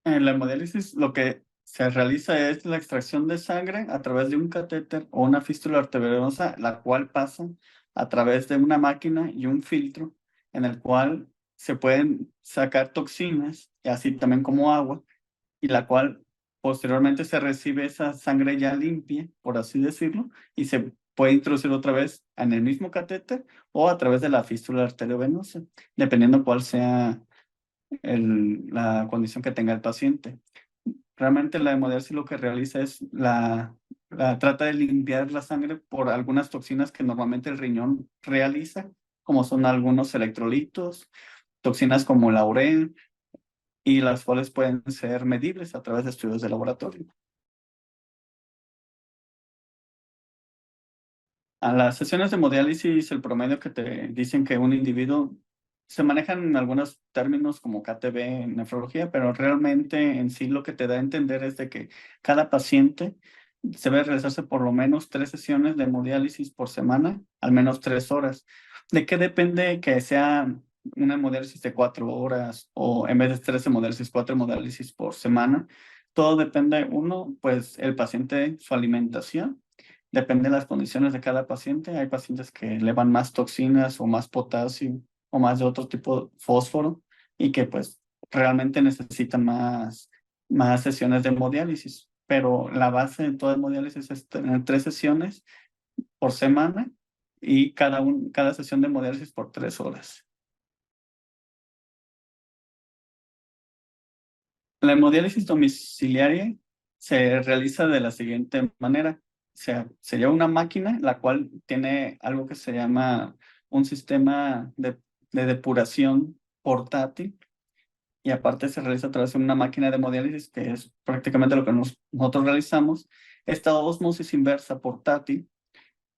En la hemodiálisis lo que se realiza es la extracción de sangre a través de un catéter o una fístula arteriosa, la cual pasa a través de una máquina y un filtro en el cual se pueden sacar toxinas, y así también como agua, y la cual posteriormente se recibe esa sangre ya limpia, por así decirlo, y se puede introducir otra vez en el mismo catéter o a través de la fístula arteriovenosa, dependiendo cuál sea la condición que tenga el paciente. Realmente la hemodiálisis lo que realiza es trata de limpiar la sangre por algunas toxinas que normalmente el riñón realiza, como son algunos electrolitos, toxinas como la urea, y las cuales pueden ser medibles a través de estudios de laboratorio. A las sesiones de hemodiálisis, el promedio que te dicen que un individuo se manejan en algunos términos como KTB en nefrología, pero realmente en sí lo que te da a entender es de que cada paciente debe realizarse por lo menos 3 sesiones de hemodiálisis por semana, al menos 3 horas. ¿De qué depende que sea una hemodiálisis de 4 horas o en vez de 3 hemodiálisis, 4 hemodiálisis por semana? Todo depende, uno, pues el paciente, su alimentación. Depende de las condiciones de cada paciente. Hay pacientes que elevan más toxinas o más potasio o más de otro tipo de fósforo y que pues realmente necesitan más sesiones de hemodiálisis. Pero la base de toda hemodiálisis es tener 3 sesiones por semana y cada sesión de hemodiálisis por 3 horas. La hemodiálisis domiciliaria se realiza de la siguiente manera. Se lleva una máquina, la cual tiene algo que se llama un sistema de depuración portátil, y aparte se realiza a través de una máquina de hemodiálisis, que es prácticamente lo que nosotros realizamos. Esta ósmosis inversa portátil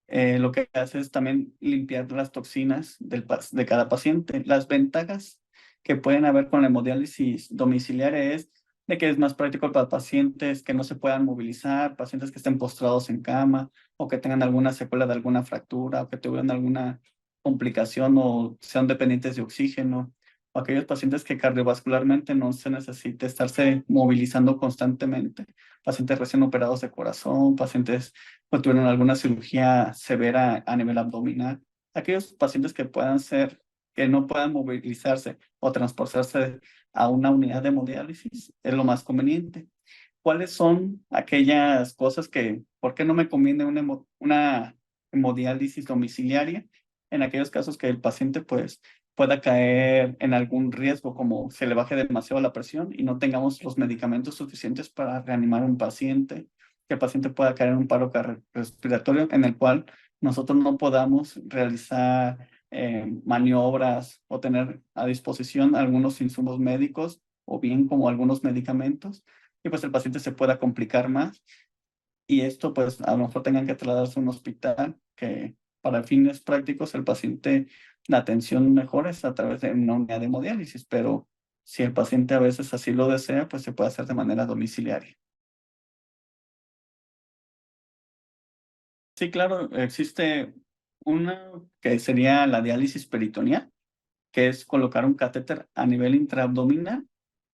lo que hace es también limpiar las toxinas de cada paciente. Las ventajas que pueden haber con la hemodiálisis domiciliaria es de que es más práctico para pacientes que no se puedan movilizar, pacientes que estén postrados en cama o que tengan alguna secuela de alguna fractura o que tuvieran alguna complicación o sean dependientes de oxígeno, o aquellos pacientes que cardiovascularmente no se necesite estarse movilizando constantemente, pacientes recién operados de corazón, pacientes o tuvieron alguna cirugía severa a nivel abdominal. Aquellos pacientes que no puedan movilizarse o transportarse a una unidad de hemodiálisis es lo más conveniente. ¿Cuáles son aquellas cosas por qué no me conviene una hemodiálisis domiciliaria? En aquellos casos que el paciente pues pueda caer en algún riesgo, como se le baje demasiado la presión y no tengamos los medicamentos suficientes para reanimar a un paciente, que el paciente pueda caer en un paro respiratorio en el cual nosotros no podamos realizar maniobras o tener a disposición algunos insumos médicos o bien como algunos medicamentos, y pues el paciente se pueda complicar más, y esto pues a lo mejor tengan que trasladarse a un hospital, que para fines prácticos el paciente, la atención mejor es a través de una unidad de hemodiálisis, pero si el paciente a veces así lo desea, pues se puede hacer de manera domiciliaria. Sí, claro, existe una que sería la diálisis peritoneal, que es colocar un catéter a nivel intraabdominal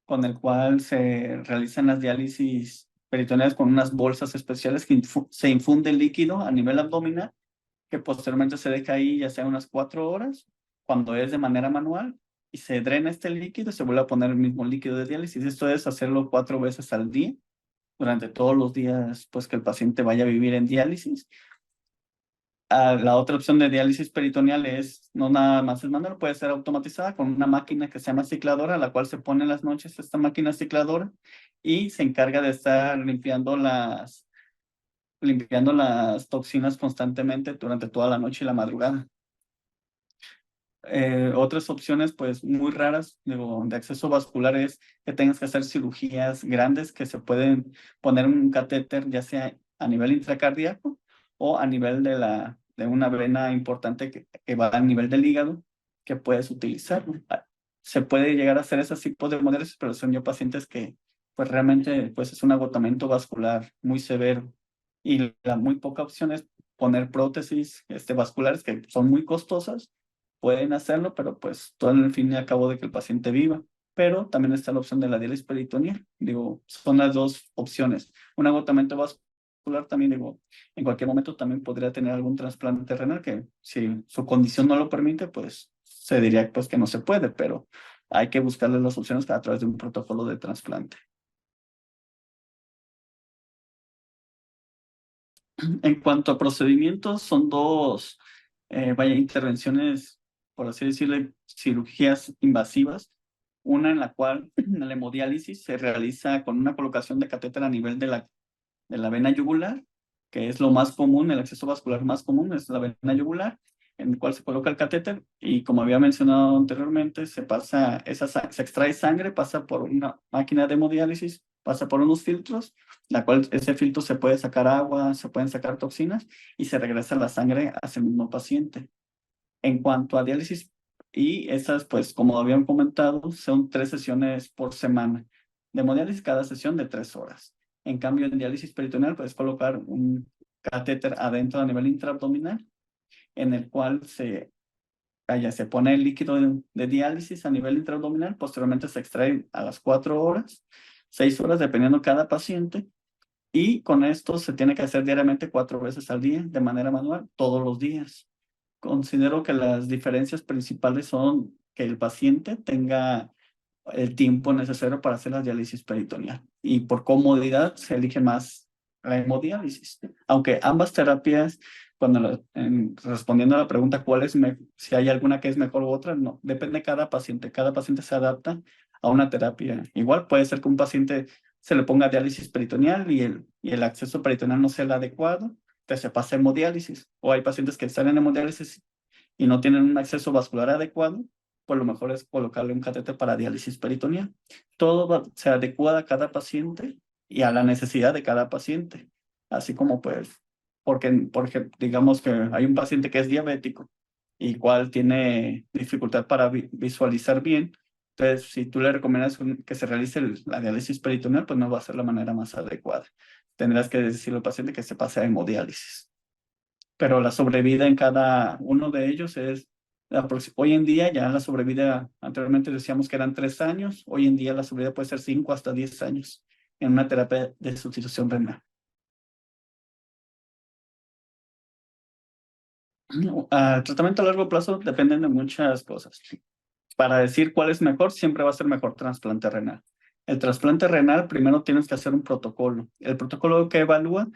con el cual se realizan las diálisis peritoneales con unas bolsas especiales que se infunde líquido a nivel abdominal, que posteriormente se deja ahí ya sea unas 4 horas, cuando es de manera manual, y se drena este líquido y se vuelve a poner el mismo líquido de diálisis. Esto es hacerlo 4 veces al día, durante todos los días pues que el paciente vaya a vivir en diálisis. La otra opción de diálisis peritoneal es no nada más es manual, puede ser automatizada con una máquina que se llama cicladora, la cual se pone en las noches esta máquina cicladora y se encarga de estar limpiando las toxinas constantemente durante toda la noche y la madrugada. Otras opciones, pues muy raras, digo, de acceso vascular es que tengas que hacer cirugías grandes que se pueden poner un catéter, ya sea a nivel intracardíaco o a nivel de una vena importante que va a nivel del hígado, que puedes utilizar. Se puede llegar a hacer esos tipos de modelos, pero son ya pacientes que pues realmente pues es un agotamiento vascular muy severo, y la muy poca opción es poner prótesis vasculares que son muy costosas. Pueden hacerlo, pero pues todo en el fin y al cabo de que el paciente viva. pero también está la opción de la diálisis peritoneal. Digo, son las dos opciones. Un agotamiento vascular también, digo, en cualquier momento también podría tener algún trasplante renal que si su condición no lo permite, pues se diría pues que no se puede, pero hay que buscarle las opciones a través de un protocolo de trasplante. En cuanto a procedimientos, son dos, vaya, intervenciones, por así decirlo, cirugías invasivas. Una en la cual la hemodiálisis se realiza con una colocación de catéter a nivel de la vena yugular, que es lo más común, el acceso vascular más común es la vena yugular, en el cual se coloca el catéter y como había mencionado anteriormente, se extrae sangre, pasa por una máquina de hemodiálisis, pasa por unos filtros, la cual ese filtro se puede sacar agua, se pueden sacar toxinas y se regresa la sangre hacia el mismo paciente. En cuanto a diálisis, y esas, pues, como habían comentado, son 3 sesiones por semana. De hemodiálisis, cada sesión de 3 horas. En cambio, en diálisis peritoneal, puedes colocar un catéter adentro a nivel intraabdominal, en el cual se pone el líquido de diálisis a nivel intraabdominal, posteriormente se extrae a las 4 horas, 6 horas, dependiendo cada paciente, y con esto se tiene que hacer diariamente 4 veces al día, de manera manual, todos los días. Considero que las diferencias principales son que el paciente tenga el tiempo necesario para hacer la diálisis peritoneal y por comodidad se elige más la hemodiálisis. Aunque ambas terapias, respondiendo a la pregunta si hay alguna que es mejor u otra, no, depende de cada paciente. Cada paciente se adapta a una terapia. Igual puede ser que un paciente se le ponga diálisis peritoneal y el acceso peritoneal no sea el adecuado, entonces se pasa a hemodiálisis. O hay pacientes que están en hemodiálisis y no tienen un acceso vascular adecuado, pues lo mejor es colocarle un catéter para diálisis peritoneal. Se adecua a cada paciente y a la necesidad de cada paciente. Así como pues, porque digamos que hay un paciente que es diabético y cual tiene dificultad para visualizar bien. Entonces, si tú le recomiendas que se realice la diálisis peritoneal, pues no va a ser la manera más adecuada. Tendrás que decirle al paciente que se pase a hemodiálisis, pero la sobrevida en cada uno de ellos hoy en día ya la sobrevida, anteriormente decíamos que eran 3 años, hoy en día la sobrevida puede ser 5 hasta 10 años en una terapia de sustitución renal. Tratamiento a largo plazo dependen de muchas cosas. Para decir cuál es mejor, siempre va a ser mejor trasplante renal. El trasplante renal, primero tienes que hacer un protocolo. El protocolo que evalúa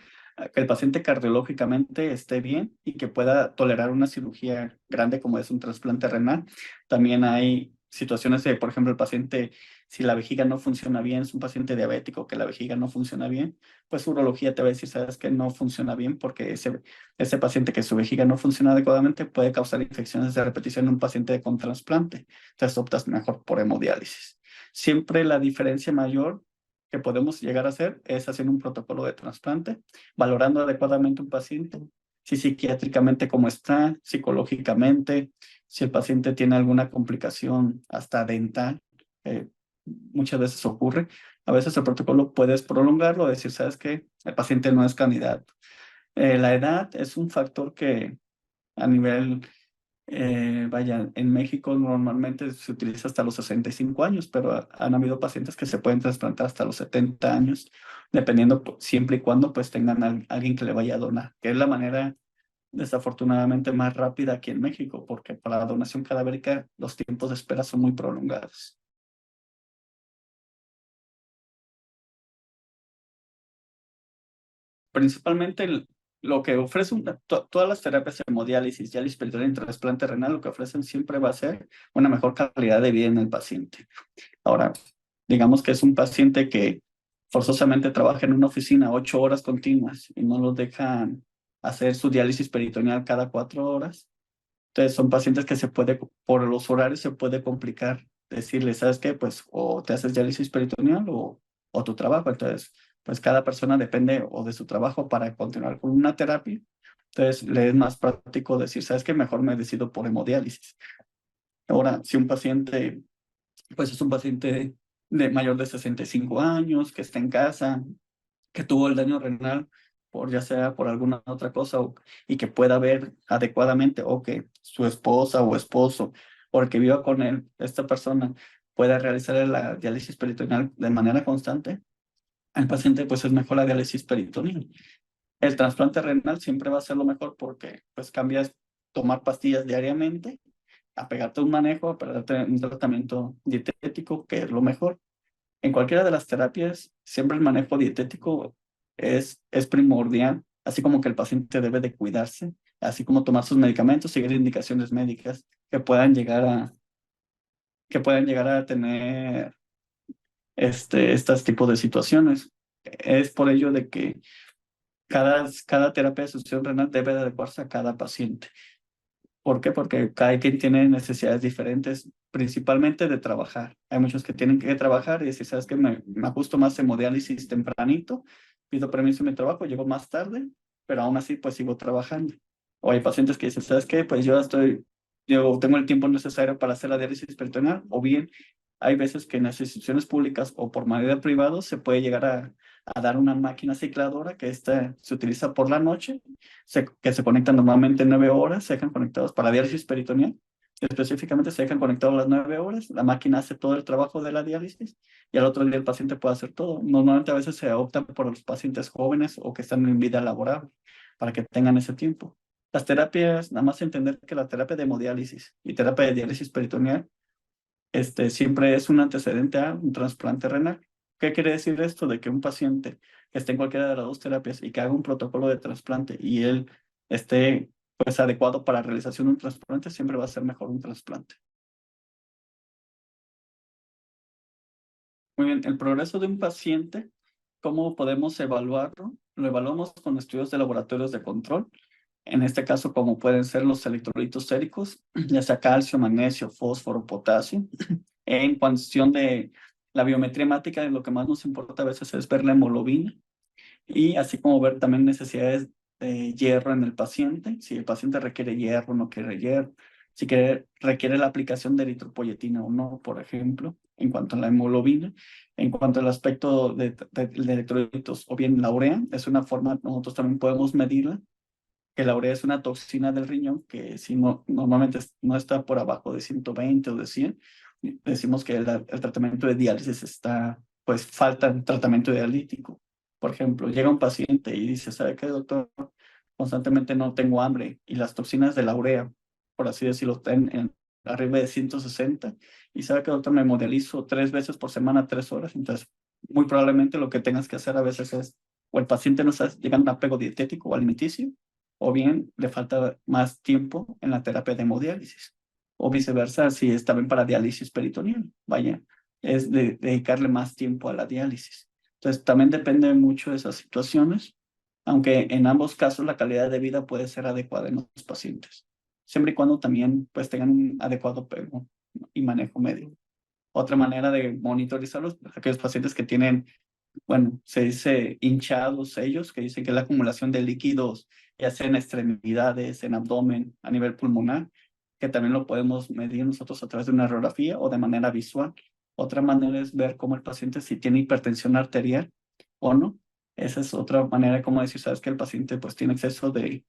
que el paciente cardiológicamente esté bien y que pueda tolerar una cirugía grande como es un trasplante renal. También hay situaciones de, por ejemplo, el paciente, si la vejiga no funciona bien, es un paciente diabético que la vejiga no funciona bien, pues urología te va a decir, sabes que no funciona bien porque ese paciente que su vejiga no funciona adecuadamente puede causar infecciones de repetición en un paciente con trasplante. Entonces optas mejor por hemodiálisis. Siempre la diferencia mayor que podemos llegar a hacer es hacer un protocolo de trasplante, valorando adecuadamente un paciente, si psiquiátricamente cómo está, psicológicamente, si el paciente tiene alguna complicación hasta dental, muchas veces ocurre. A veces el protocolo puedes prolongarlo, decir, sabes que el paciente no es candidato. La edad es un factor que a nivel vaya, en México normalmente se utiliza hasta los 65 años, pero han habido pacientes que se pueden trasplantar hasta los 70 años, dependiendo siempre y cuando pues tengan alguien que le vaya a donar, que es la manera desafortunadamente más rápida aquí en México, porque para la donación cadavérica los tiempos de espera son muy prolongados. Principalmente lo que ofrece todas las terapias de hemodiálisis, diálisis peritoneal y trasplante renal, lo que ofrecen siempre va a ser una mejor calidad de vida en el paciente. Ahora, digamos que es un paciente que forzosamente trabaja en una oficina 8 horas continuas y no los dejan hacer su diálisis peritoneal cada 4 horas. Entonces son pacientes que por los horarios se puede complicar decirles, ¿sabes qué? Pues o te haces diálisis peritoneal o tu trabajo. Entonces, pues cada persona depende o de su trabajo para continuar con una terapia. Entonces, le es más práctico decir, ¿sabes qué? Mejor me decido por hemodiálisis. Ahora, si un paciente pues es un paciente de mayor de 65 años, que está en casa, que tuvo el daño renal por ya sea por alguna otra cosa y que pueda ver adecuadamente o que su esposa o esposo o el que viva con él, esta persona pueda realizar la diálisis peritoneal de manera constante, el paciente pues es mejor la diálisis peritoneal. El trasplante renal siempre va a ser lo mejor porque pues cambias tomar pastillas diariamente, apegarte a un manejo, apegarte a un tratamiento dietético, que es lo mejor. En cualquiera de las terapias, siempre el manejo dietético es primordial, así como que el paciente debe de cuidarse, así como tomar sus medicamentos, seguir indicaciones médicas que puedan llegar a tener estos tipos de situaciones. Es por ello de que cada terapia de succión renal debe de adecuarse a cada paciente. ¿Por qué? Porque cada quien tiene necesidades diferentes, principalmente de trabajar. Hay muchos que tienen que trabajar y decir, ¿sabes qué? Me ajusto más hemodiálisis tempranito, pido permiso en mi trabajo, llego más tarde, pero aún así pues sigo trabajando. O hay pacientes que dicen, ¿sabes qué? Pues yo tengo el tiempo necesario para hacer la diálisis peritoneal, o bien hay veces que en las instituciones públicas o por manera privada se puede llegar a dar una máquina cicladora que esta se utiliza por la noche, que se conectan normalmente 9 horas, se dejan conectados para diálisis peritoneal. Específicamente se dejan conectados las 9 horas, la máquina hace todo el trabajo de la diálisis y al otro día el paciente puede hacer todo. Normalmente a veces se optan por los pacientes jóvenes o que están en vida laboral para que tengan ese tiempo. Las terapias, nada más entender que la terapia de hemodiálisis y terapia de diálisis peritoneal siempre es un antecedente a un trasplante renal. ¿Qué quiere decir esto? De que un paciente que esté en cualquiera de las dos terapias y que haga un protocolo de trasplante y él esté pues adecuado para realización de un trasplante, siempre va a ser mejor un trasplante. Muy bien, el progreso de un paciente, ¿cómo podemos evaluarlo? Lo evaluamos con estudios de laboratorios de control. En este caso, como pueden ser los electrolitos séricos, ya sea calcio, magnesio, fósforo, potasio. En cuestión de la biometría hemática, lo que más nos importa a veces es ver la hemoglobina y así como ver también necesidades de hierro en el paciente, si el paciente requiere hierro, no quiere hierro, si requiere la aplicación de eritropoyetina o no, por ejemplo, en cuanto a la hemoglobina. En cuanto al aspecto de electrolitos o bien la urea, es una forma, nosotros también podemos medirla, que la urea es una toxina del riñón que si no, normalmente no está por abajo de 120 o de 100, decimos que el tratamiento de diálisis está, pues falta un tratamiento dialítico. Por ejemplo, llega un paciente y dice, ¿sabe qué, doctor? Constantemente no tengo hambre y las toxinas de la urea, por así decirlo, están arriba de 160 y sabe que, doctor, me modelizo 3 veces por semana, 3 horas. Entonces, muy probablemente lo que tengas que hacer a veces es, o el paciente no está llegando a un apego dietético o alimenticio, o bien le falta más tiempo en la terapia de hemodiálisis, o viceversa, si está bien para diálisis peritoneal, vaya, es dedicarle más tiempo a la diálisis. Entonces, también depende mucho de esas situaciones, aunque en ambos casos la calidad de vida puede ser adecuada en los pacientes, siempre y cuando también pues tengan un adecuado apego y manejo médico. Otra manera de monitorizarlos, aquellos pacientes que tienen, bueno, se dice hinchados ellos, que dicen que es la acumulación de líquidos, ya sea en extremidades, en abdomen, a nivel pulmonar, que también lo podemos medir nosotros a través de una radiografía o de manera visual. Otra manera es ver cómo el paciente si tiene hipertensión arterial o no. Esa es otra manera como decir, sabes que el paciente pues tiene exceso de,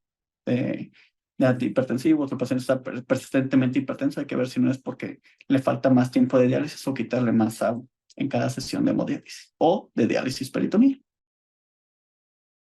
de antihipertensivo, otro paciente está persistentemente hipertenso, hay que ver si no es porque le falta más tiempo de diálisis o quitarle más agua en cada sesión de hemodiálisis o de diálisis peritoneal.